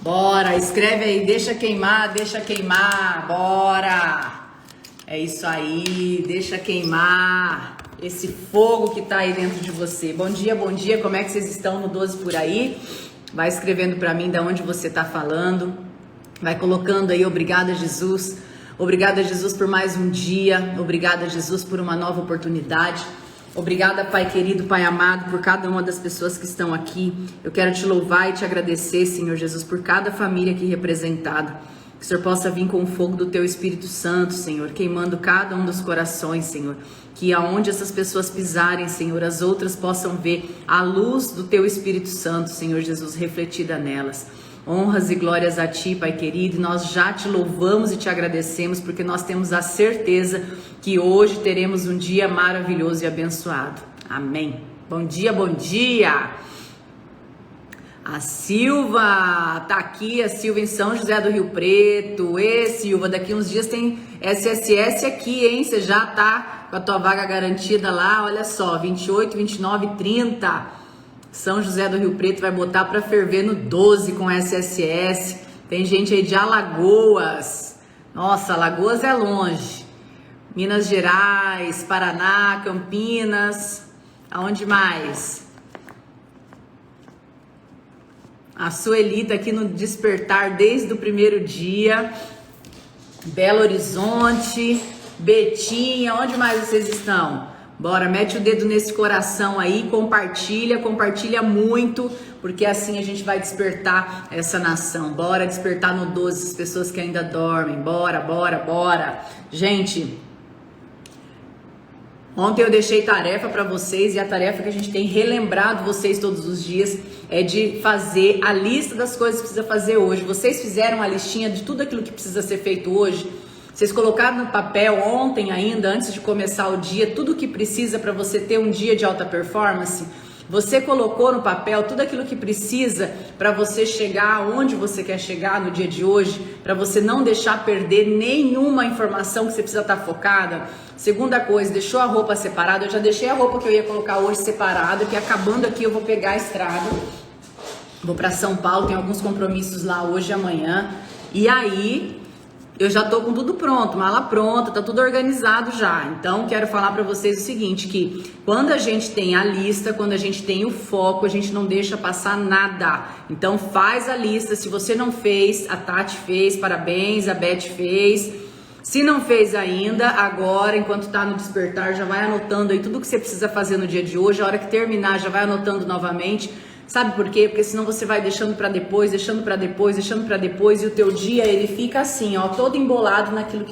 Bora, escreve aí, deixa queimar, bora. É isso aí, deixa queimar esse fogo que tá aí dentro de você. Bom dia, como é que vocês estão no 12 por aí? Vai escrevendo pra mim de onde você tá falando. Vai colocando aí, obrigada Jesus. Obrigada Jesus por mais um dia. Obrigada Jesus por uma nova oportunidade. Obrigada, Pai querido, Pai amado, por cada uma das pessoas que estão aqui. Eu quero te louvar e te agradecer, Senhor Jesus, por cada família aqui representada. Que o Senhor possa vir com o fogo do Teu Espírito Santo, Senhor, queimando cada um dos corações, Senhor. Que aonde essas pessoas pisarem, Senhor, as outras possam ver a luz do Teu Espírito Santo, Senhor Jesus, refletida nelas. Honras e glórias a Ti, Pai querido, e nós já Te louvamos e Te agradecemos, porque nós temos a certeza que hoje teremos um dia maravilhoso e abençoado. Amém. Bom dia, bom dia! A Silva tá aqui, a Silva em São José do Rio Preto. Silva, daqui uns dias tem SSS aqui, hein? Você já tá com a tua vaga garantida lá, olha só, 28, 29 e 30. São José do Rio Preto vai botar para ferver no 12 com SSS. Tem gente aí de Alagoas. Nossa, Alagoas é longe. Minas Gerais, Paraná, Campinas. Aonde mais? A Sueli tá aqui no Despertar desde o primeiro dia. Belo Horizonte, Betinha, onde mais vocês estão? Bora, mete o dedo nesse coração aí, compartilha muito, porque assim a gente vai despertar essa nação. Bora despertar no 12 as pessoas que ainda dormem. Bora. Gente, ontem eu deixei tarefa para vocês e a tarefa que a gente tem relembrado vocês todos os dias é de fazer a lista das coisas que precisa fazer hoje. Vocês fizeram a listinha de tudo aquilo que precisa ser feito hoje? Vocês colocaram no papel ontem ainda, antes de começar o dia, tudo o que precisa para você ter um dia de alta performance? Você colocou no papel tudo aquilo que precisa para você chegar onde você quer chegar no dia de hoje? Para você não deixar perder nenhuma informação que você precisa estar focada? Segunda coisa, deixou a roupa separada? Eu já deixei a roupa que eu ia colocar hoje separada, que acabando aqui eu vou pegar a estrada. Vou para São Paulo, tem alguns compromissos lá hoje e amanhã. E aí eu já tô com tudo pronto, mala pronta, tá tudo organizado já. Então, quero falar para vocês o seguinte, que quando a gente tem a lista, quando a gente tem o foco, a gente não deixa passar nada. Então, faz a lista. Se você não fez, a Tati fez, parabéns, a Beth fez. Se não fez ainda, agora, enquanto tá no despertar, já vai anotando aí tudo que você precisa fazer no dia de hoje. A hora que terminar, já vai anotando novamente. Sabe por quê? Porque senão você vai deixando para depois, e o teu dia ele fica assim, ó, todo embolado naquilo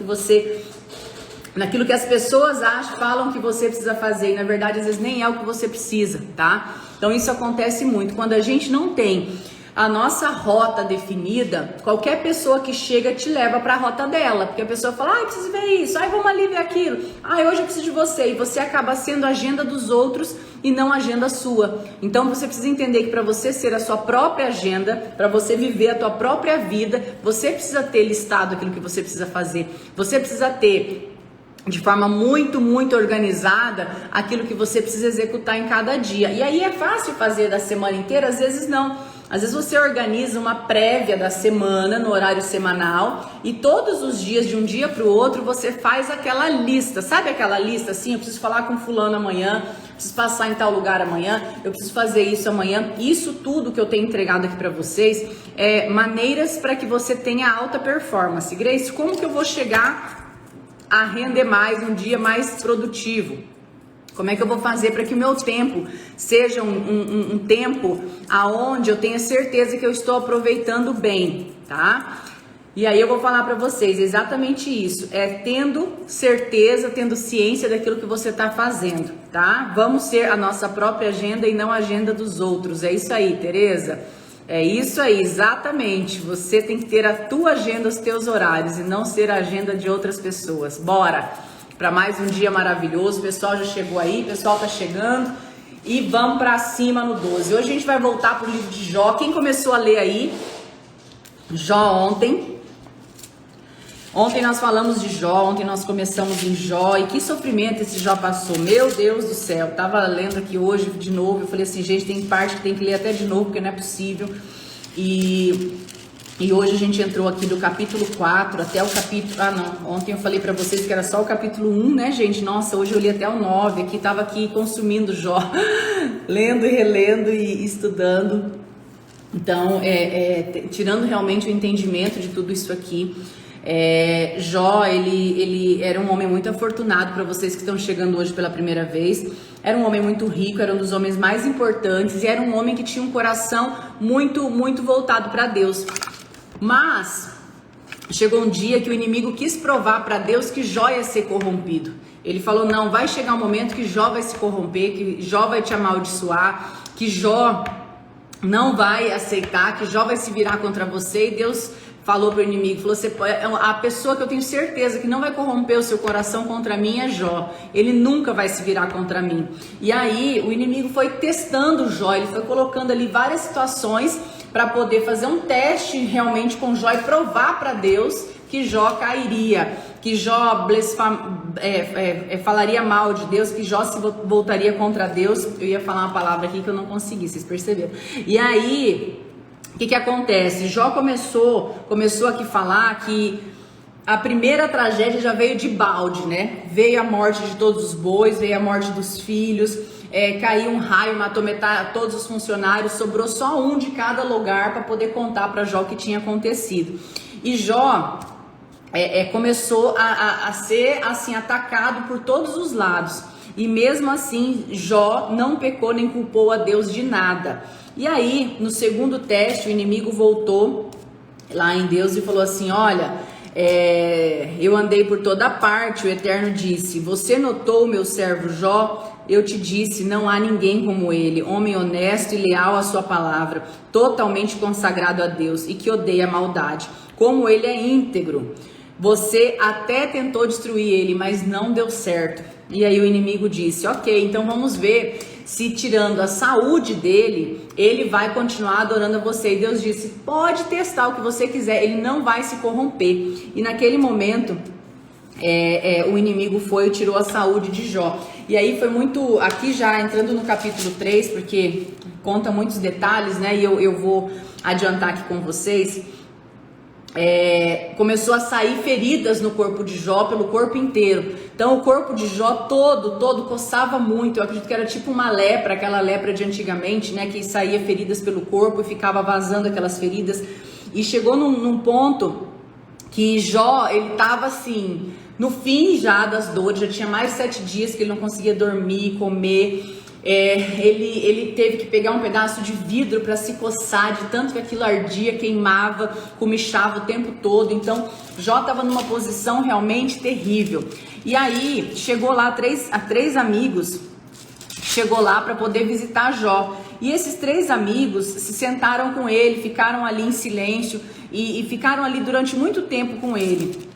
que as pessoas acham, falam que você precisa fazer, e na verdade às vezes nem é o que você precisa, tá? Então isso acontece muito. Quando a gente não tem a nossa rota definida, qualquer pessoa que chega te leva para a rota dela, porque a pessoa fala, preciso ver isso, vamos ali ver aquilo, hoje eu preciso de você, e você acaba sendo a agenda dos outros e não a agenda sua. Então você precisa entender que para você ser a sua própria agenda, para você viver a tua própria vida, você precisa ter listado aquilo que você precisa fazer, você precisa ter de forma muito organizada aquilo que você precisa executar em cada dia. E aí é fácil fazer da semana inteira? Às vezes não. Às vezes você organiza uma prévia da semana no horário semanal e todos os dias, de um dia para o outro, você faz aquela lista. Sabe aquela lista assim? Eu preciso falar com fulano amanhã, preciso passar em tal lugar amanhã, eu preciso fazer isso amanhã. Isso tudo que eu tenho entregado aqui para vocês é maneiras para que você tenha alta performance. Grace, como que eu vou chegar a render mais, um dia mais produtivo? Como é que eu vou fazer para que o meu tempo seja um tempo aonde eu tenha certeza que eu estou aproveitando bem, tá? E aí eu vou falar para vocês exatamente isso, tendo certeza, tendo ciência daquilo que você está fazendo, tá? Vamos ser a nossa própria agenda e não a agenda dos outros. É isso aí, Tereza. É isso aí, exatamente. Você tem que ter a tua agenda, os teus horários e não ser a agenda de outras pessoas. Bora para mais um dia maravilhoso. O pessoal já chegou aí, o pessoal tá chegando e vamos para cima no 12. Hoje a gente vai voltar pro livro de Jó. Quem começou a ler aí? Jó ontem. Ontem nós falamos de Jó, ontem nós começamos em Jó, e que sofrimento esse Jó passou, meu Deus do céu. Tava lendo aqui hoje de novo, eu falei assim, gente, tem parte que tem que ler até de novo, porque não é possível. E E hoje a gente entrou aqui do capítulo 4 até o capítulo... Ah, não. Ontem eu falei para vocês que era só o capítulo 1, né, gente? Nossa, hoje eu li até o 9 aqui. Tava aqui consumindo Jó. Lendo e relendo e estudando. Então, tirando realmente o entendimento de tudo isso aqui. Jó, ele era um homem muito afortunado, para vocês que estão chegando hoje pela primeira vez. Era um homem muito rico, era um dos homens mais importantes. E era um homem que tinha um coração muito, muito voltado para Deus. Mas chegou um dia que o inimigo quis provar para Deus que Jó ia ser corrompido. Ele falou, não, vai chegar um momento que Jó vai se corromper, que Jó vai te amaldiçoar, que Jó não vai aceitar, que Jó vai se virar contra você. E Deus falou para o inimigo, falou, a pessoa que eu tenho certeza que não vai corromper o seu coração contra mim é Jó. Ele nunca vai se virar contra mim. E aí o inimigo foi testando Jó, ele foi colocando ali várias situações para poder fazer um teste realmente com Jó e provar para Deus que Jó cairia, que Jó falaria mal de Deus, que Jó se voltaria contra Deus. Eu ia falar uma palavra aqui que eu não consegui, vocês perceberam. E aí, o que acontece? Jó começou aqui a falar que a primeira tragédia já veio de balde, né? Veio a morte de todos os bois, veio a morte dos filhos, caiu um raio, matou metade, todos os funcionários, sobrou só um de cada lugar para poder contar para Jó o que tinha acontecido. E Jó começou a ser assim atacado por todos os lados. E mesmo assim, Jó não pecou nem culpou a Deus de nada. E aí, no segundo teste, o inimigo voltou lá em Deus e falou assim, olha, eu andei por toda parte, o Eterno disse, você notou o meu servo Jó? Eu te disse, não há ninguém como ele, homem honesto e leal à sua palavra, totalmente consagrado a Deus e que odeia a maldade. Como ele é íntegro, você até tentou destruir ele, mas não deu certo. E aí o inimigo disse, ok, então vamos ver se tirando a saúde dele, ele vai continuar adorando a você. E Deus disse, pode testar o que você quiser, ele não vai se corromper. E naquele momento, o inimigo foi e tirou a saúde de Jó. E aí foi muito, aqui já entrando no capítulo 3, porque conta muitos detalhes, né? E eu vou adiantar aqui com vocês. Começou a sair feridas no corpo de Jó, pelo corpo inteiro. Então o corpo de Jó todo coçava muito. Eu acredito que era tipo uma lepra, aquela lepra de antigamente, né, que saía feridas pelo corpo e ficava vazando aquelas feridas. E chegou num ponto que Jó, ele tava assim, no fim já das dores, já tinha mais de 7 dias que ele não conseguia dormir, comer. Ele teve que pegar um pedaço de vidro para se coçar, de tanto que aquilo ardia, queimava, comichava o tempo todo. Então Jó estava numa posição realmente terrível. E aí chegou lá três amigos, chegou lá para poder visitar Jó. E esses 3 amigos se sentaram com ele, ficaram ali em silêncio e ficaram ali durante muito tempo com ele.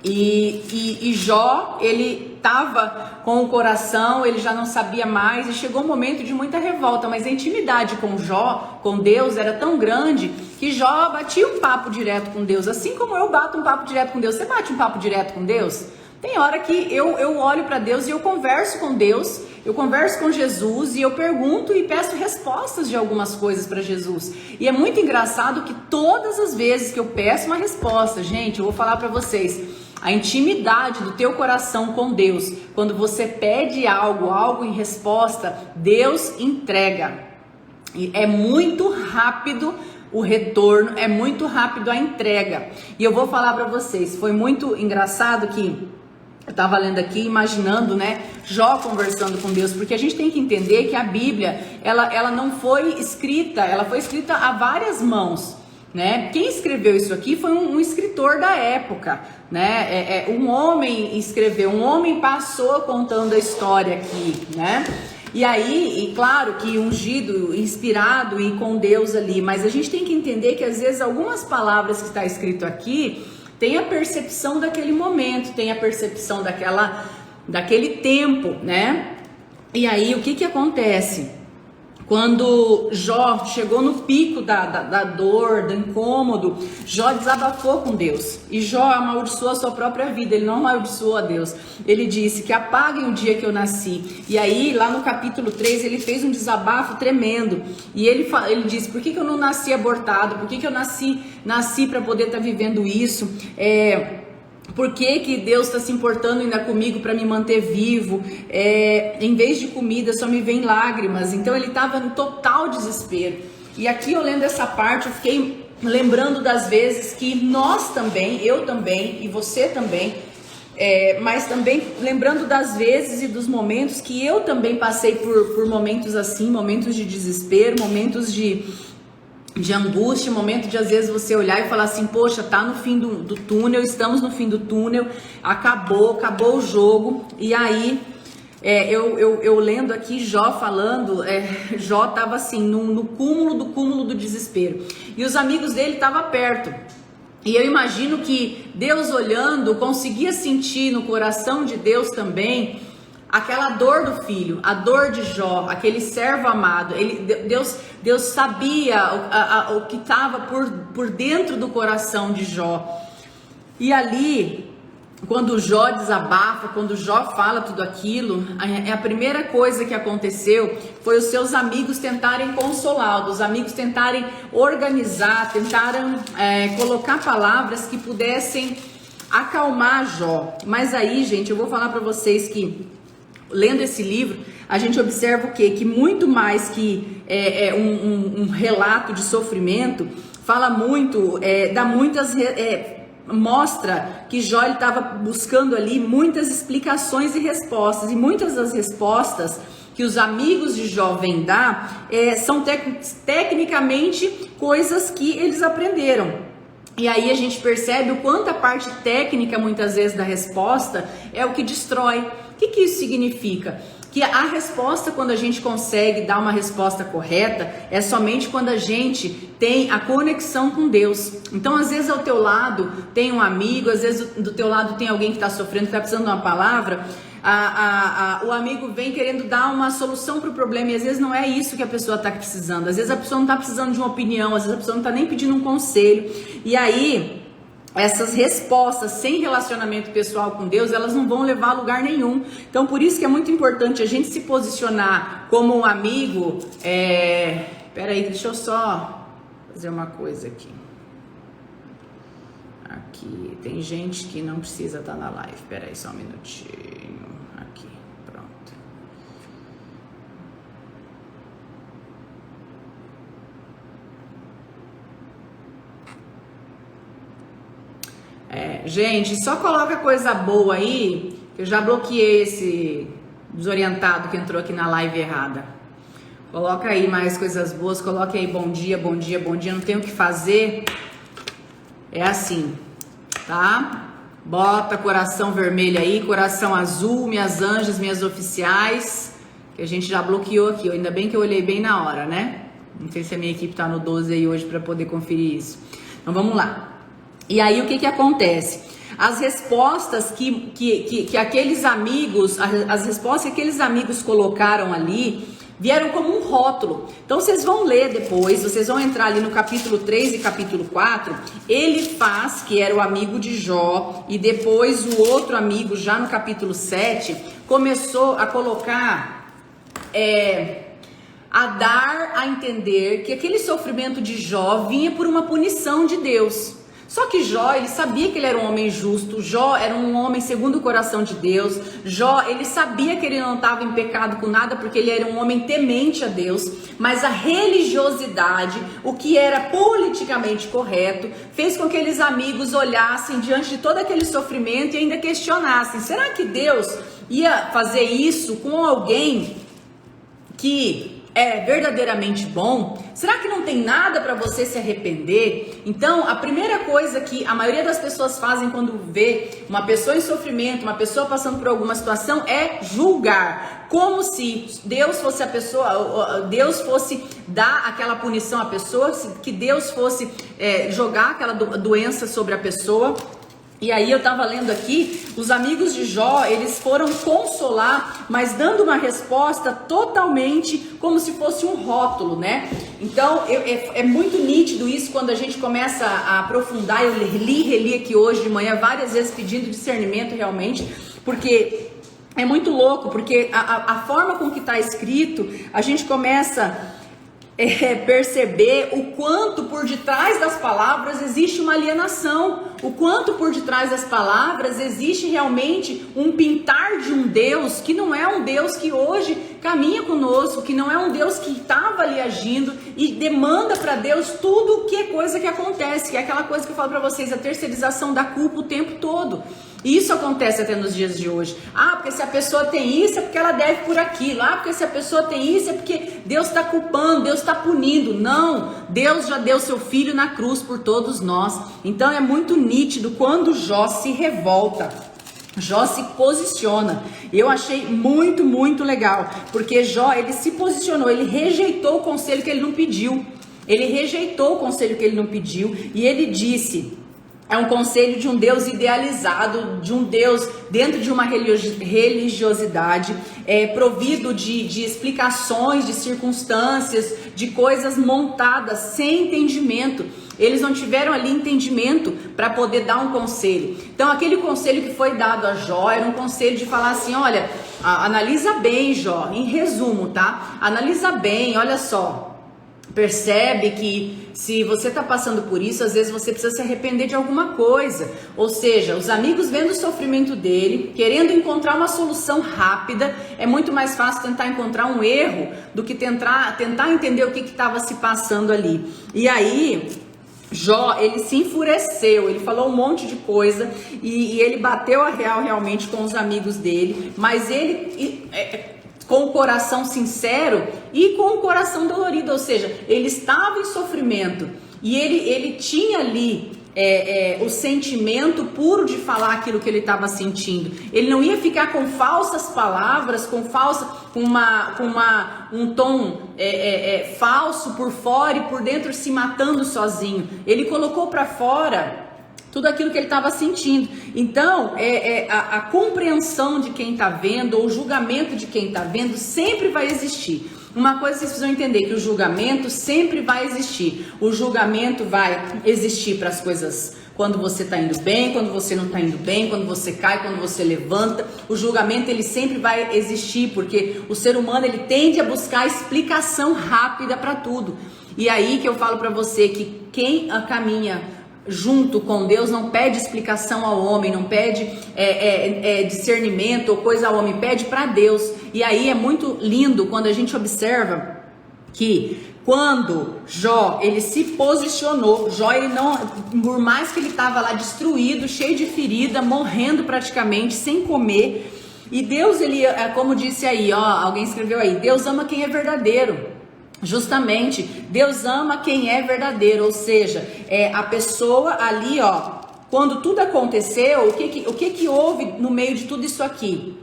E Jó, ele estava com o coração, ele já não sabia mais, e chegou um momento de muita revolta, mas a intimidade com Jó, com Deus, era tão grande que Jó batia um papo direto com Deus, assim como eu bato um papo direto com Deus. Você bate um papo direto com Deus? Tem hora que eu olho para Deus e eu converso com Deus, eu converso com Jesus e eu pergunto e peço respostas de algumas coisas para Jesus. E é muito engraçado que todas as vezes que eu peço uma resposta, gente, eu vou falar para vocês, a intimidade do teu coração com Deus, quando você pede algo em resposta, Deus entrega. E é muito rápido o retorno, é muito rápido a entrega. E eu vou falar para vocês, foi muito engraçado que eu estava lendo aqui, imaginando, né, Jó conversando com Deus, porque a gente tem que entender que a Bíblia, ela não foi escrita, ela foi escrita a várias mãos, né? Quem escreveu isso aqui foi um escritor da época, né? Um homem escreveu, um homem passou contando a história aqui, né? E aí, e claro que ungido, inspirado e com Deus ali, mas a gente tem que entender que às vezes algumas palavras que está escrito aqui tem a percepção daquele momento, tem a percepção daquele tempo, né? E aí, o que acontece? Quando Jó chegou no pico da dor, do incômodo, Jó desabafou com Deus. E Jó amaldiçoou a sua própria vida, ele não amaldiçoou a Deus. Ele disse que apaguem o dia que eu nasci. E aí, lá no capítulo 3, ele fez um desabafo tremendo. E ele disse, por que eu não nasci abortado? Por que eu nasci para poder estar vivendo isso? Por que Deus está se importando ainda comigo para me manter vivo? Em vez de comida só me vem lágrimas. Então ele estava no total desespero. E aqui eu lendo essa parte, eu fiquei lembrando das vezes que nós também, eu também e você também, mas também lembrando das vezes e dos momentos que eu também passei por momentos assim, momentos de desespero, momentos de angústia, momento de às vezes você olhar e falar assim, poxa, tá no fim do túnel, estamos no fim do túnel, acabou o jogo. E aí eu lendo aqui Jó falando, Jó tava assim no cúmulo do desespero, e os amigos dele estavam perto. E eu imagino que Deus olhando conseguia sentir no coração de Deus também aquela dor do filho, a dor de Jó, aquele servo amado. Deus sabia o que estava por dentro do coração de Jó. E ali, quando Jó desabafa, quando Jó fala tudo aquilo, a primeira coisa que aconteceu foi os seus amigos tentarem consolá-lo, os amigos tentarem organizar, tentaram colocar palavras que pudessem acalmar Jó. Mas aí, gente, eu vou falar para vocês que lendo esse livro, a gente observa o quê? Que muito mais que um relato de sofrimento, fala muito, dá muitas, mostra que Jó estava buscando ali muitas explicações e respostas, e muitas das respostas que os amigos de Jó vêm dar são tecnicamente coisas que eles aprenderam. E aí a gente percebe o quanto a parte técnica, muitas vezes, da resposta é o que destrói. O que isso significa? Que a resposta, quando a gente consegue dar uma resposta correta, é somente quando a gente tem a conexão com Deus. Então, às vezes ao teu lado tem um amigo, às vezes do teu lado tem alguém que está sofrendo, que está precisando de uma palavra, o amigo vem querendo dar uma solução para o problema, e às vezes não é isso que a pessoa está precisando. Às vezes a pessoa não está precisando de uma opinião, às vezes a pessoa não está nem pedindo um conselho. E aí essas respostas sem relacionamento pessoal com Deus, elas não vão levar a lugar nenhum. Então, por isso que é muito importante a gente se posicionar como um amigo. Peraí, deixa eu só fazer uma coisa aqui. Aqui, tem gente que não precisa estar na live. Peraí, só um minutinho. Aqui, pronto. Gente, só coloca coisa boa aí, que eu já bloqueei esse desorientado que entrou aqui na live errada. Coloca aí mais coisas boas, coloque aí bom dia, bom dia, bom dia, não tem o que fazer. É assim, tá? Bota coração vermelho aí, coração azul, minhas anjas, minhas oficiais, que a gente já bloqueou aqui. Ainda bem que eu olhei bem na hora, né? Não sei se a minha equipe tá no 12 aí hoje para poder conferir isso. Então vamos lá. E aí o que acontece? As respostas que aqueles amigos, as respostas que aqueles amigos colocaram ali, vieram como um rótulo. Então vocês vão ler depois, vocês vão entrar ali no capítulo 3 e capítulo 4, Elifaz, que era o amigo de Jó, e depois o outro amigo, já no capítulo 7, começou a colocar, a dar a entender que aquele sofrimento de Jó vinha por uma punição de Deus. Só que Jó, ele sabia que ele era um homem justo, Jó era um homem segundo o coração de Deus, Jó, ele sabia que ele não estava em pecado com nada, porque ele era um homem temente a Deus, mas a religiosidade, o que era politicamente correto, fez com que aqueles amigos olhassem diante de todo aquele sofrimento e ainda questionassem, será que Deus ia fazer isso com alguém que é verdadeiramente bom? Será que não tem nada para você se arrepender? Então, a primeira coisa que a maioria das pessoas fazem quando vê uma pessoa em sofrimento, uma pessoa passando por alguma situação, é julgar, como se Deus fosse a pessoa, Deus fosse dar aquela punição à pessoa, que Deus fosse jogar aquela doença sobre a pessoa. E aí eu estava lendo aqui, os amigos de Jó, eles foram consolar, mas dando uma resposta totalmente como se fosse um rótulo, né? Então é muito nítido isso quando a gente começa a aprofundar. Eu li e reli aqui hoje de manhã várias vezes pedindo discernimento realmente, porque é muito louco, porque a forma com que está escrito, a gente começa perceber o quanto por detrás das palavras existe uma alienação, o quanto por detrás das palavras existe realmente um pintar de um Deus que não é um Deus que hoje caminha conosco, que não é um Deus que estava ali agindo e demanda para Deus tudo que é coisa que acontece, que é aquela coisa que eu falo para vocês, a terceirização da culpa o tempo todo. E isso acontece até nos dias de hoje. Ah, porque se a pessoa tem isso é porque ela deve por aquilo. Ah, porque se a pessoa tem isso é porque Deus está culpando, Deus está punindo. Não, Deus já deu seu filho na cruz por todos nós. Então é muito nítido quando Jó se revolta. Jó se posiciona. Eu achei muito, muito legal, porque Jó, ele se posicionou, ele rejeitou o conselho que ele não pediu. Ele rejeitou o conselho que ele não pediu e ele disse... É um conselho de um Deus idealizado, de um Deus dentro de uma religiosidade, provido de explicações, de circunstâncias, de coisas montadas, sem entendimento. Eles não tiveram ali entendimento para poder dar um conselho. Então aquele conselho que foi dado a Jó era um conselho de falar assim, olha, analisa bem, Jó, em resumo, tá? Analisa bem, olha só. Percebe que se você está passando por isso, às vezes você precisa se arrepender de alguma coisa. Ou seja, os amigos vendo o sofrimento dele, querendo encontrar uma solução rápida, é muito mais fácil tentar encontrar um erro do que tentar entender o que estava se passando ali. E aí... Jó, ele se enfureceu, ele falou um monte de coisa e ele bateu a real realmente com os amigos dele, mas ele... com o coração sincero e com o coração dolorido, ou seja, ele estava em sofrimento e ele tinha ali o sentimento puro de falar aquilo que ele estava sentindo. Ele não ia ficar com falsas palavras, com um tom falso por fora e por dentro se matando sozinho. Ele colocou para fora tudo aquilo que ele estava sentindo. Então, a compreensão de quem está vendo, ou o julgamento de quem está vendo, sempre vai existir. Uma coisa vocês precisam entender, que o julgamento sempre vai existir. O julgamento vai existir para as coisas quando você está indo bem, quando você não está indo bem, quando você cai, quando você levanta. O julgamento, ele sempre vai existir, porque o ser humano, ele tende a buscar explicação rápida para tudo. E aí que eu falo para você que quem caminha junto com Deus não pede explicação ao homem, não pede discernimento ou coisa ao homem, pede para Deus. E aí é muito lindo quando a gente observa que quando Jó, ele se posicionou, Jó, ele não, por mais que ele estava lá destruído, cheio de ferida, morrendo praticamente, sem comer, e Deus, ele, como disse aí, ó, alguém escreveu aí, Deus ama quem é verdadeiro. Justamente, Deus ama quem é verdadeiro, ou seja, a pessoa ali, ó, quando tudo aconteceu, o que houve no meio de tudo isso aqui?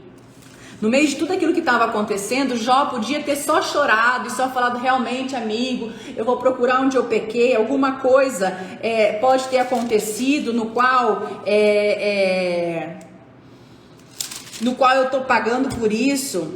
No meio de tudo aquilo que estava acontecendo, Jó podia ter só chorado e só falado, realmente, amigo, eu vou procurar onde eu pequei, alguma coisa pode ter acontecido no qual eu estou pagando por isso.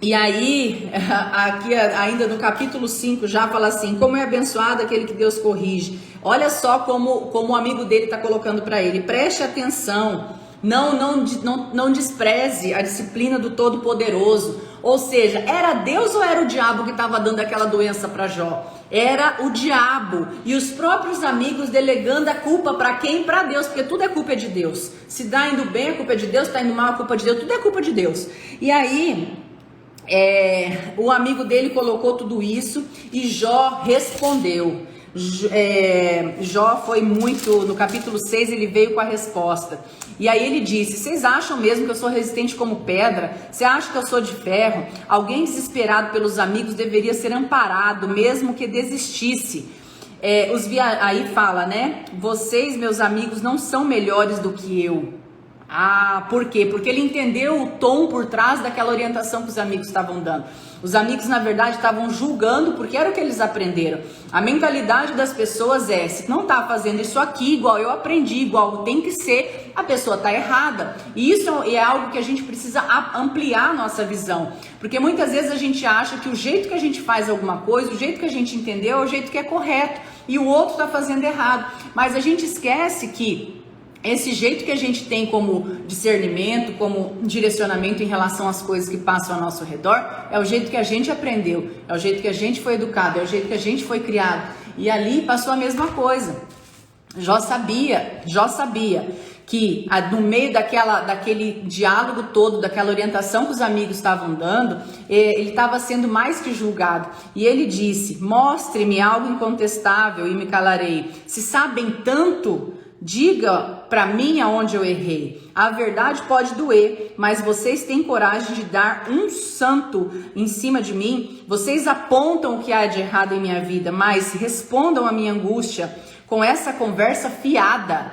E aí, aqui ainda no capítulo 5 já fala assim, como é abençoado aquele que Deus corrige. Olha só como o amigo dele está colocando para ele, preste atenção, não despreze a disciplina do Todo-Poderoso. Ou seja, era Deus ou era o diabo que estava dando aquela doença para Jó? Era o diabo e os próprios amigos delegando a culpa para quem? Para Deus, porque tudo é culpa de Deus. Se está indo bem, a culpa é de Deus, está indo mal, a culpa é de Deus, tudo é culpa de Deus. E aí... o amigo dele colocou tudo isso e Jó respondeu. Jó foi muito, no capítulo 6 ele veio com a resposta. E aí ele disse, vocês acham mesmo que eu sou resistente como pedra? Você acha que eu sou de ferro? Alguém desesperado pelos amigos deveria ser amparado, mesmo que desistisse. Aí fala, né? Vocês, meus amigos, não são melhores do que eu. Ah, por quê? Porque ele entendeu o tom por trás daquela orientação que os amigos estavam dando. Os amigos, na verdade, estavam julgando porque era o que eles aprenderam. A mentalidade das pessoas é, se não tá fazendo isso aqui, igual eu aprendi, igual tem que ser, a pessoa tá errada. E isso é algo que a gente precisa ampliar a nossa visão. Porque muitas vezes a gente acha que o jeito que a gente faz alguma coisa, o jeito que a gente entendeu é o jeito que é correto. E o outro tá fazendo errado. Mas a gente esquece que esse jeito que a gente tem como discernimento, como direcionamento em relação às coisas que passam ao nosso redor, é o jeito que a gente aprendeu, é o jeito que a gente foi educado, é o jeito que a gente foi criado. E ali passou a mesma coisa. Jó sabia que no meio daquele diálogo todo, daquela orientação que os amigos estavam dando, ele estava sendo mais que julgado. E ele disse: mostre-me algo incontestável e me calarei. Se sabem tanto, diga para mim aonde eu errei. A verdade pode doer, mas vocês têm coragem de dar um santo em cima de mim? Vocês apontam o que há de errado em minha vida, mas respondam a minha angústia com essa conversa fiada.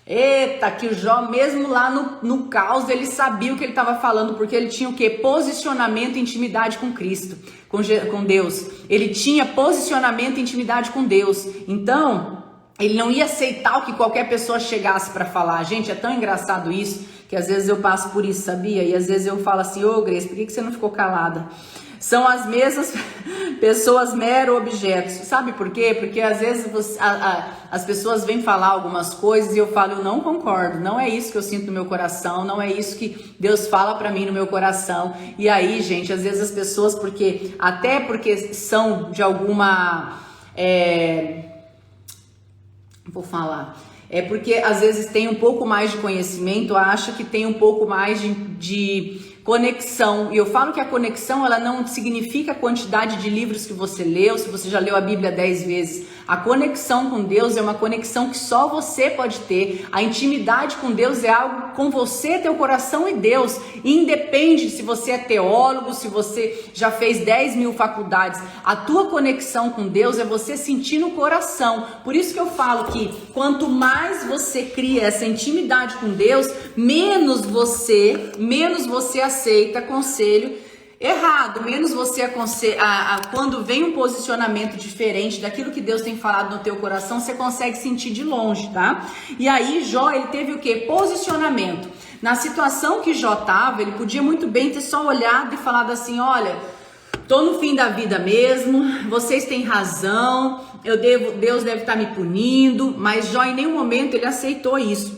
Eita, que o Jó, mesmo lá no caos, ele sabia o que ele estava falando, porque ele tinha o quê? Posicionamento e intimidade com Cristo, com Deus. Ele tinha posicionamento e intimidade com Deus. Então, ele não ia aceitar o que qualquer pessoa chegasse para falar. Gente, é tão engraçado isso, que às vezes eu passo por isso, sabia? E às vezes eu falo assim: ô Grace, por que você não ficou calada? São as mesmas pessoas, mero objetos. Sabe por quê? Porque às vezes as pessoas vêm falar algumas coisas e eu falo: eu não concordo, não é isso que eu sinto no meu coração, não é isso que Deus fala para mim no meu coração. E aí, gente, às vezes as pessoas, até porque são de alguma... Vou falar. É porque às vezes tem um pouco mais de conhecimento, acha que tem um pouco mais de conexão. E eu falo que a conexão, ela não significa a quantidade de livros que você leu, se você já leu a Bíblia 10 vezes. A conexão com Deus é uma conexão que só você pode ter. A intimidade com Deus é algo com você, teu coração e Deus. Independe se você é teólogo, se você já fez 10 mil faculdades. A tua conexão com Deus é você sentir no coração. Por isso que eu falo que quanto mais você cria essa intimidade com Deus, menos você aceita conselho errado, menos você quando vem um posicionamento diferente daquilo que Deus tem falado no teu coração, você consegue sentir de longe, tá? E aí Jó, ele teve o quê? Posicionamento. Na situação que Jó tava, ele podia muito bem ter só olhado e falado assim: olha, tô no fim da vida mesmo, vocês têm razão, Deus deve estar me punindo. Mas Jó em nenhum momento ele aceitou isso.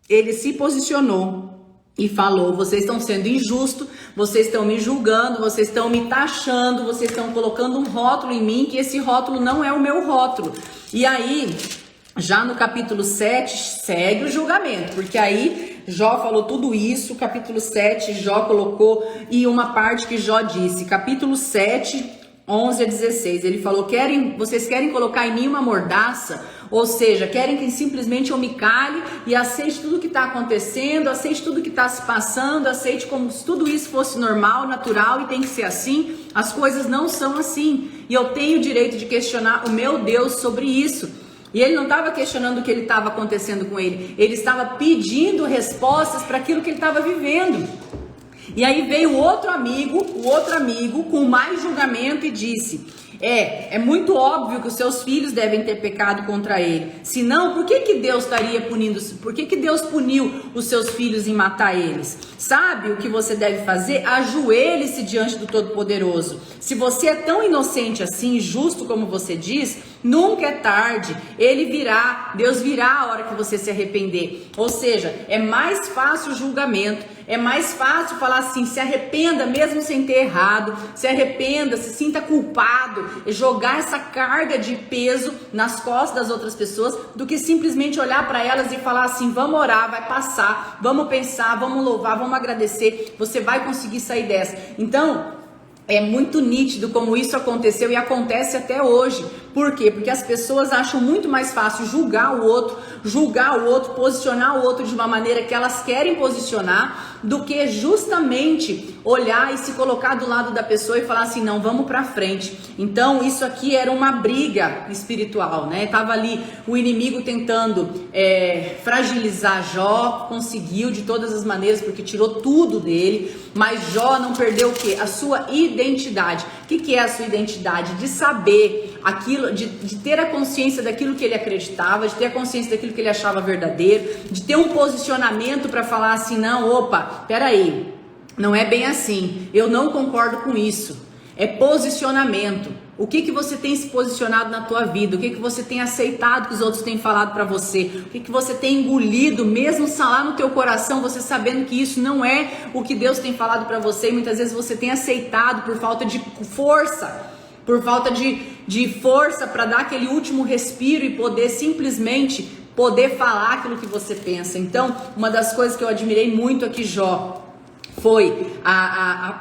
Ele se posicionou e falou: vocês estão sendo injustos, vocês estão me julgando, vocês estão me taxando, vocês estão colocando um rótulo em mim, que esse rótulo não é o meu rótulo. E aí, já no capítulo 7, segue o julgamento, porque aí Jó falou tudo isso. Capítulo 7, Jó colocou, e uma parte que Jó disse, capítulo 7, 11 a 16, ele falou: vocês querem colocar em mim uma mordaça? Ou seja, querem que simplesmente eu me cale e aceite tudo que está acontecendo, aceite tudo que está se passando, aceite como se tudo isso fosse normal, natural e tem que ser assim. As coisas não são assim. E eu tenho o direito de questionar o meu Deus sobre isso. E ele não estava questionando o que ele estava acontecendo com ele. Ele estava pedindo respostas para aquilo que ele estava vivendo. E aí veio o outro amigo com mais julgamento e disse: é muito óbvio que os seus filhos devem ter pecado contra ele. Senão, por que Deus estaria punindo? Por que Deus puniu os seus filhos em matar eles? Sabe o que você deve fazer? Ajoelhe-se diante do Todo-Poderoso. Se você é tão inocente assim, justo como você diz, nunca é tarde. Ele virá, Deus virá a hora que você se arrepender. Ou seja, é mais fácil o julgamento. É mais fácil falar assim: se arrependa mesmo sem ter errado, se arrependa, se sinta culpado, jogar essa carga de peso nas costas das outras pessoas, do que simplesmente olhar para elas e falar assim: vamos orar, vai passar, vamos pensar, vamos louvar, vamos agradecer, você vai conseguir sair dessa. Então, é muito nítido como isso aconteceu e acontece até hoje. Por quê? Porque as pessoas acham muito mais fácil julgar o outro, posicionar o outro de uma maneira que elas querem posicionar, do que justamente olhar e se colocar do lado da pessoa e falar assim, não, vamos pra frente. Então isso aqui era uma briga espiritual, né? Tava ali o inimigo tentando fragilizar Jó, conseguiu de todas as maneiras, porque tirou tudo dele, mas Jó não perdeu o quê? A sua identidade. O que é a sua identidade? De saber aquilo, de ter a consciência daquilo que ele acreditava, de ter a consciência daquilo que ele achava verdadeiro, de ter um posicionamento para falar assim, não, opa, peraí, não é bem assim, eu não concordo com isso. É posicionamento. O que você tem se posicionado na tua vida? O que você tem aceitado que os outros têm falado para você? O que você tem engolido, mesmo lá no teu coração, você sabendo que isso não é o que Deus tem falado para você, e muitas vezes você tem aceitado por falta de força, por falta de força para dar aquele último respiro e poder simplesmente poder falar aquilo que você pensa. Então, uma das coisas que eu admirei muito aqui, Jó, foi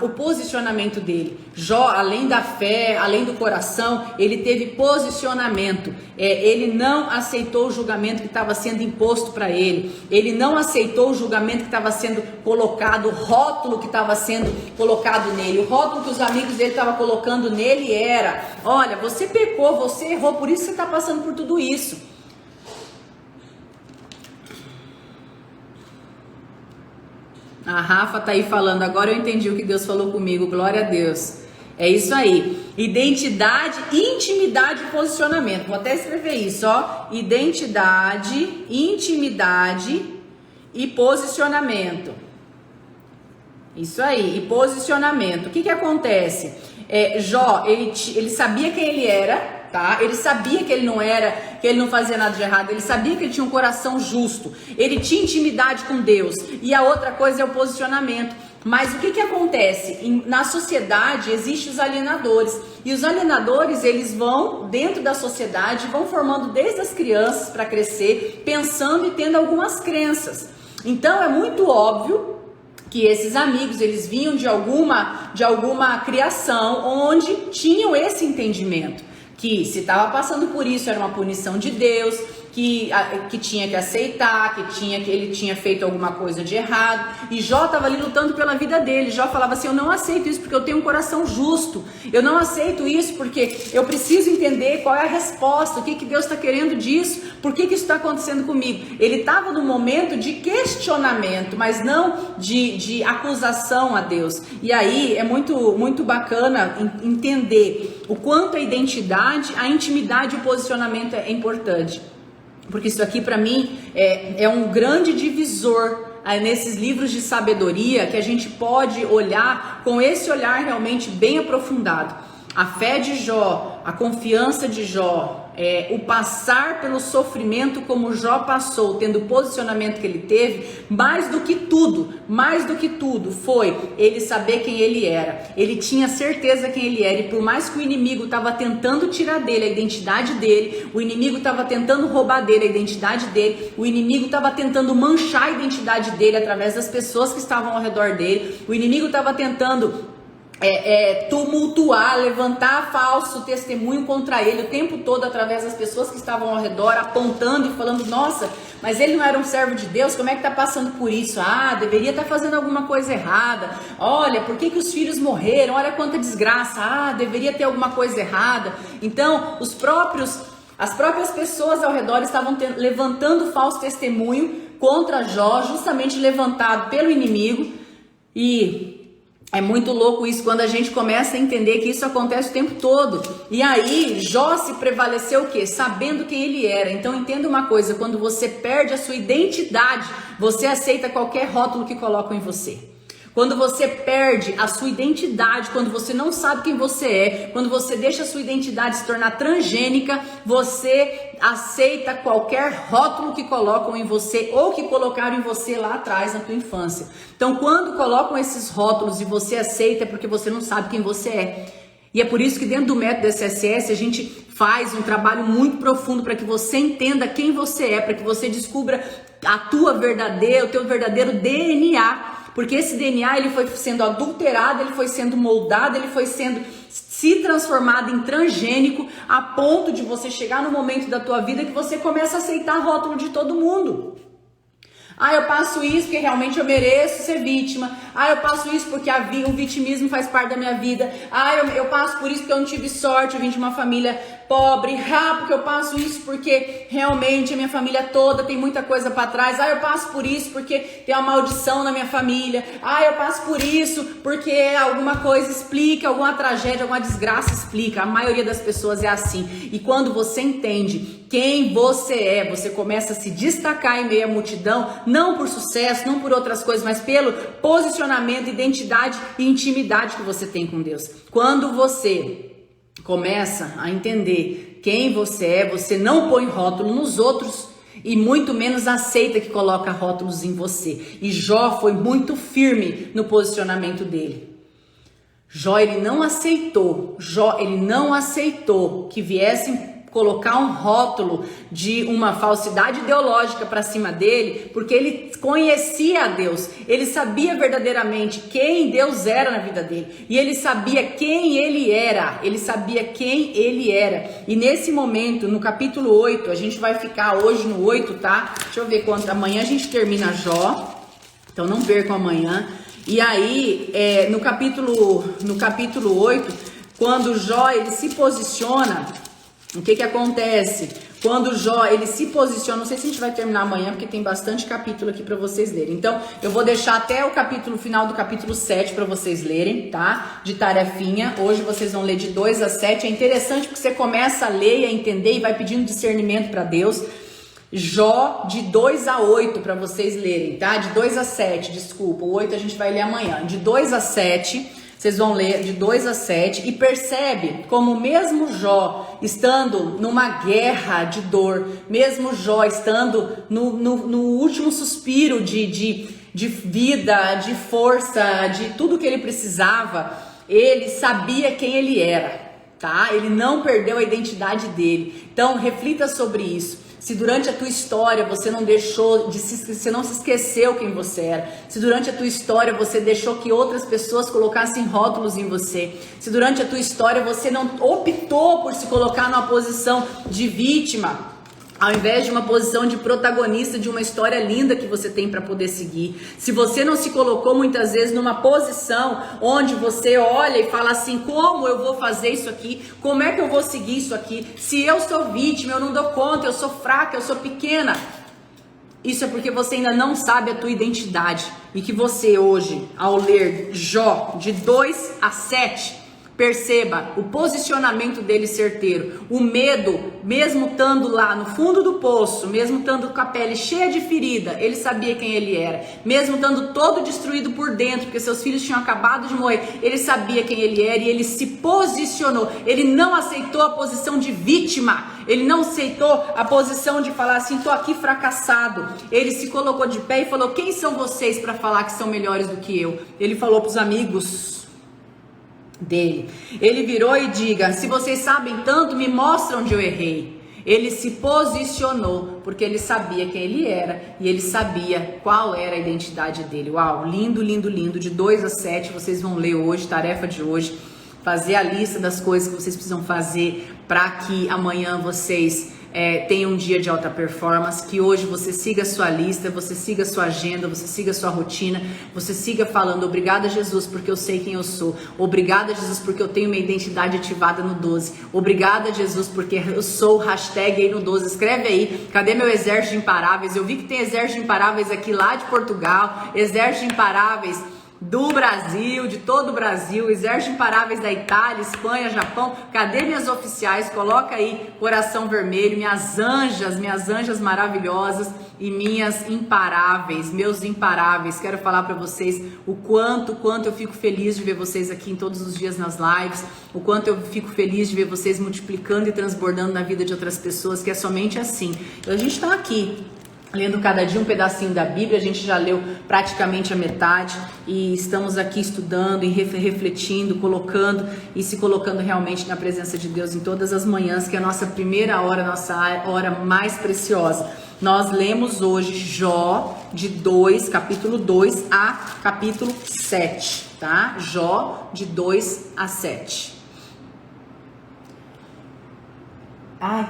o posicionamento dele. Jó, além da fé, além do coração, ele teve posicionamento. Ele não aceitou o julgamento que estava sendo imposto para ele. Ele não aceitou o julgamento que estava sendo colocado, o rótulo que estava sendo colocado nele. O rótulo que os amigos dele estavam colocando nele era: olha, você pecou, você errou, por isso você está passando por tudo isso. A Rafa tá aí falando, agora eu entendi o que Deus falou comigo, glória a Deus. É isso aí, identidade, intimidade e posicionamento. Vou até escrever isso, ó, identidade, intimidade e posicionamento. Isso aí, e posicionamento. O que acontece? Jó, ele sabia quem ele era, tá? Ele sabia que ele não fazia nada de errado, ele sabia que ele tinha um coração justo, ele tinha intimidade com Deus, e a outra coisa é o posicionamento. Mas o que acontece? Na sociedade existem os alienadores, e os alienadores, eles vão dentro da sociedade, vão formando desde as crianças para crescer, pensando e tendo algumas crenças. Então é muito óbvio que esses amigos, eles vinham de alguma criação onde tinham esse entendimento, que se estava passando por isso era uma punição de Deus, que tinha que aceitar, que ele tinha feito alguma coisa de errado. E Jó estava ali lutando pela vida dele. Jó falava assim: eu não aceito isso porque eu tenho um coração justo, eu não aceito isso porque eu preciso entender qual é a resposta, o que Deus está querendo disso, por que isso está acontecendo comigo. Ele estava num momento de questionamento, mas não de acusação a Deus. E aí é muito, muito bacana entender o quanto a identidade, a intimidade e o posicionamento é importante. Porque isso aqui para mim é um grande divisor nesses livros de sabedoria, que a gente pode olhar com esse olhar realmente bem aprofundado. A fé de Jó, a confiança de Jó, o passar pelo sofrimento como Jó passou, tendo o posicionamento que ele teve, mais do que tudo foi ele saber quem ele era. Ele tinha certeza quem ele era, e por mais que o inimigo estava tentando tirar dele a identidade dele, o inimigo estava tentando roubar dele a identidade dele, o inimigo estava tentando manchar a identidade dele através das pessoas que estavam ao redor dele, o inimigo estava tentando tumultuar, levantar falso testemunho contra ele o tempo todo através das pessoas que estavam ao redor, apontando e falando: nossa, mas ele não era um servo de Deus, como é que tá passando por isso? Deveria estar fazendo alguma coisa errada. Olha, por que os filhos morreram? Olha quanta desgraça. Deveria ter alguma coisa errada. Então, as próprias pessoas ao redor estavam levantando falso testemunho contra Jó, justamente levantado pelo inimigo. E é muito louco isso, quando a gente começa a entender que isso acontece o tempo todo. E aí, Jó se prevaleceu o quê? Sabendo quem ele era. Então entenda uma coisa: quando você perde a sua identidade, você aceita qualquer rótulo que colocam em você. Quando você perde a sua identidade, quando você não sabe quem você é, quando você deixa a sua identidade se tornar transgênica, você aceita qualquer rótulo que colocam em você ou que colocaram em você lá atrás na tua infância. Então, quando colocam esses rótulos e você aceita, é porque você não sabe quem você é. E é por isso que dentro do método SSS a gente faz um trabalho muito profundo para que você entenda quem você é, para que você descubra o teu verdadeiro DNA, porque esse DNA ele foi sendo adulterado, ele foi sendo moldado, ele foi sendo se transformado em transgênico, a ponto de você chegar no momento da tua vida que você começa a aceitar rótulo de todo mundo. Ah, eu passo isso porque realmente eu mereço ser vítima. Ah, eu passo isso porque o vitimismo faz parte da minha vida. Ah, eu passo por isso porque eu não tive sorte, eu vim de uma família pobre. Ah, porque eu passo isso porque realmente a minha família toda tem muita coisa para trás. Ah, eu passo por isso porque tem uma maldição na minha família. Ah, eu passo por isso porque alguma coisa explica, alguma tragédia, alguma desgraça explica. A maioria das pessoas é assim. E quando você entende quem você é, você começa a se destacar em meio à multidão, não por sucesso, não por outras coisas, mas pelo posicionamento, identidade e intimidade que você tem com Deus. Quando você começa a entender quem você é, você não põe rótulo nos outros e muito menos aceita que coloca rótulos em você. E Jó foi muito firme no posicionamento dele. Jó, ele não aceitou que viessem colocar um rótulo de uma falsidade ideológica para cima dele, porque ele conhecia a Deus, ele sabia verdadeiramente quem Deus era na vida dele, e ele sabia quem ele era, e nesse momento, no capítulo 8, a gente vai ficar hoje no 8, tá? Deixa eu ver quanto, amanhã a gente termina Jó, então não percam amanhã, e aí, no capítulo 8, quando Jó, ele se posiciona, o que acontece? Quando Jó, ele se posiciona, não sei se a gente vai terminar amanhã, porque tem bastante capítulo aqui para vocês lerem. Então, eu vou deixar até o final do capítulo 7 para vocês lerem, tá? De tarefinha. Hoje vocês vão ler de 2 a 7. É interessante porque você começa a ler e a entender e vai pedindo discernimento para Deus. Jó de 2 a 8 para vocês lerem, tá? De 2 a 7, desculpa. O 8 a gente vai ler amanhã. De 2 a 7... Vocês vão ler de 2 a 7 e percebe como mesmo Jó estando numa guerra de dor, mesmo Jó estando no último suspiro de vida, de força, de tudo que ele precisava, ele sabia quem ele era, tá? Ele não perdeu a identidade dele. Então reflita sobre isso. Se durante a tua história você não você não se esqueceu quem você era, se durante a tua história você deixou que outras pessoas colocassem rótulos em você, se durante a tua história você não optou por se colocar numa posição de vítima, ao invés de uma posição de protagonista de uma história linda que você tem para poder seguir. Se você não se colocou muitas vezes numa posição onde você olha e fala assim, como eu vou fazer isso aqui? Como é que eu vou seguir isso aqui? Se eu sou vítima, eu não dou conta, eu sou fraca, eu sou pequena. Isso é porque você ainda não sabe a tua identidade. E que você hoje, ao ler Jó de 2 a 7, perceba o posicionamento dele certeiro. O medo, mesmo estando lá no fundo do poço, mesmo estando com a pele cheia de ferida, ele sabia quem ele era. Mesmo estando todo destruído por dentro, porque seus filhos tinham acabado de morrer, ele sabia quem ele era e ele se posicionou. Ele não aceitou a posição de vítima. Ele não aceitou a posição de falar assim, tô aqui fracassado. Ele se colocou de pé e falou, quem são vocês para falar que são melhores do que eu? Ele falou para os amigos dele. Ele virou e diga, se vocês sabem tanto, me mostram onde eu errei. Ele se posicionou, porque ele sabia quem ele era e ele sabia qual era a identidade dele. Uau, lindo, lindo, lindo. De 2 a 7, vocês vão ler hoje, tarefa de hoje, fazer a lista das coisas que vocês precisam fazer para que amanhã vocês tenham um dia de alta performance, que hoje você siga a sua lista, você siga a sua agenda, você siga a sua rotina, você siga falando, obrigada Jesus porque eu sei quem eu sou, obrigada Jesus porque eu tenho minha identidade ativada no 12, obrigada Jesus porque eu sou hashtag aí no 12, escreve aí, cadê meu exército de imparáveis? Eu vi que tem exército de imparáveis aqui lá de Portugal, exército de imparáveis do Brasil, de todo o Brasil, exército imparáveis da Itália, Espanha, Japão, cadê minhas oficiais? Coloca aí coração vermelho, minhas anjas maravilhosas e minhas imparáveis, meus imparáveis. Quero falar para vocês o quanto eu fico feliz de ver vocês aqui em todos os dias nas lives, o quanto eu fico feliz de ver vocês multiplicando e transbordando na vida de outras pessoas, que é somente assim. A gente está aqui lendo cada dia um pedacinho da Bíblia, a gente já leu praticamente a metade e estamos aqui estudando e refletindo, colocando e se colocando realmente na presença de Deus em todas as manhãs, que é a nossa primeira hora, nossa hora mais preciosa. Nós lemos hoje Jó de 2, capítulo 2 a capítulo 7, tá? Jó de 2 a 7. Ai,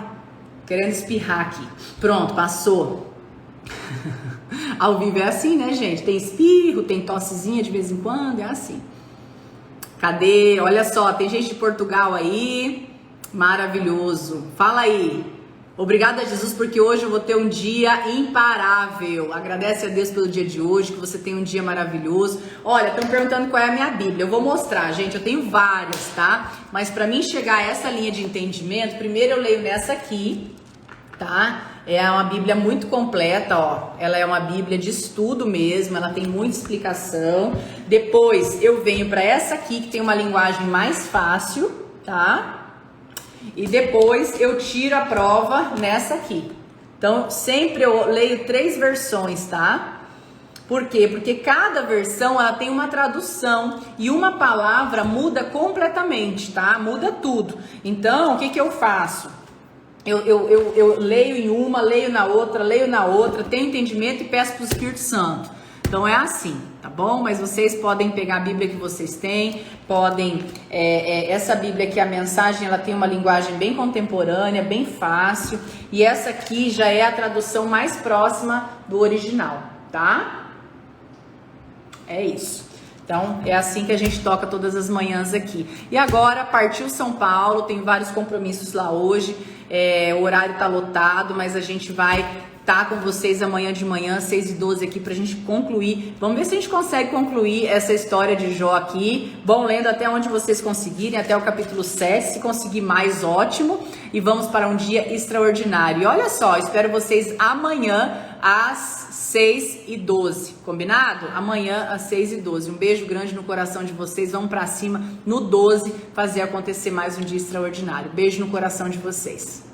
querendo espirrar aqui. Pronto, passou. Ao vivo é assim, né, gente? Tem espirro, tem tossezinha de vez em quando, é assim. Cadê? Olha só, tem gente de Portugal aí. Maravilhoso. Fala aí. Obrigada a Jesus porque hoje eu vou ter um dia imparável. Agradece a Deus pelo dia de hoje, que você tem um dia maravilhoso. Olha, estão perguntando qual é a minha Bíblia. Eu vou mostrar, gente. Eu tenho várias, tá? Mas para mim chegar a essa linha de entendimento, primeiro eu leio nessa aqui, tá? É uma Bíblia muito completa, ó. Ela é uma Bíblia de estudo mesmo, ela tem muita explicação. Depois eu venho para essa aqui, que tem uma linguagem mais fácil, tá? E depois eu tiro a prova nessa aqui. Então, sempre eu leio 3 versões, tá? Por quê? Porque cada versão, ela tem uma tradução e uma palavra muda completamente, tá? Muda tudo. Então, o que eu faço? Eu leio em uma, leio na outra, tenho entendimento e peço para o Espírito Santo. Então é assim, tá bom? Mas vocês podem pegar a Bíblia que vocês têm, podem... essa Bíblia aqui, a mensagem, ela tem uma linguagem bem contemporânea, bem fácil. E essa aqui já é a tradução mais próxima do original, tá? É isso. Então, é assim que a gente toca todas as manhãs aqui. E agora, partiu São Paulo, tem vários compromissos lá hoje, o horário tá lotado, mas a gente vai estar com vocês amanhã de manhã, 6h12 aqui, pra gente concluir. Vamos ver se a gente consegue concluir essa história de Jó aqui. Vão lendo até onde vocês conseguirem, até o capítulo 7, se conseguir mais, ótimo. E vamos para um dia extraordinário. E olha só, espero vocês amanhã às 6h12, combinado? Amanhã às 6h12. Um beijo grande no coração de vocês. Vamos pra cima no 12 fazer acontecer mais um dia extraordinário. Beijo no coração de vocês.